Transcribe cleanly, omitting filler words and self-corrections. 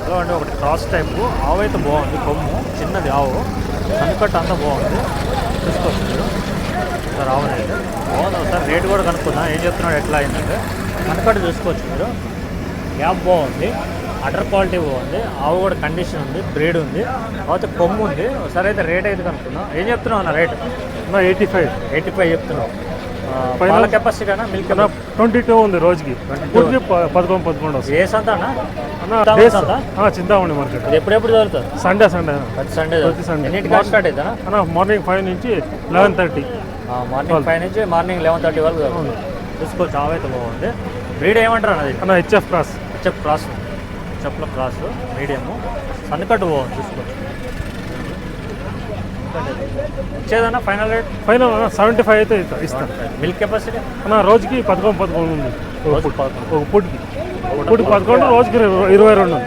Hello అంటే ఒకటి cross type ఆవు అయితే బాగుంది, కొమ్ము చిన్నది ఆవు, కనుకట్టు అంతా బాగుంది, చూసుకోవచ్చు మీరు. సార్ ఆవునైతే బాగుంది. ఒకసారి రేటు కూడా కనుక్కున్నా, ఏం చెప్తున్నాడు ఎట్లా అయిందంటే కనుకట్టు చూసుకోవచ్చు మీరు. గ్యాప్ బాగుంది, అటర్ క్వాలిటీ బాగుంది, ఆవు కూడా కండిషన్ ఉంది, బ్రీడ్ ఉంది, కాకపోతే కొమ్ము ఉంది. ఒకసారి అయితే రేట్ అయితే కనుక్కున్నా. ఏం చెప్తున్నావు అన్న రేటు? 85 చెప్తున్నావు. పాల కెపాసిటీ కన్నా మిల్క్ 22 ఉంది రోజుకి. 11 ఏ సంత అన్న? చింతామణి మార్కెట్. ఎప్పుడెప్పుడు చదువుతారు? సండే ప్రతి సండే ఎన్నింటికి స్టార్ట్ అవుతా? మార్నింగ్ 5 నుంచి 11:30. మార్నింగ్ 5 నుంచి మార్నింగ్ 11:30 వరకు చూసుకోవచ్చు. ఆవు అయితే బాగుంది. బ్రీడ్ ఏమంటారు అన్నది? HF cross. హెచ్ఎఫ్లో క్రాస్ మీడియము, సన్నకట్టు బాగుంది, చూసుకోవచ్చు. ఇచ్చేదన్నా ఫైనల్ రేట్? 75 అయితే ఇస్తాను. మిల్క్ కెపాసిటీ రోజుకి 11 ఉంది. రోజు 11. పూటికి 11, రోజుకి 22 ఉంది.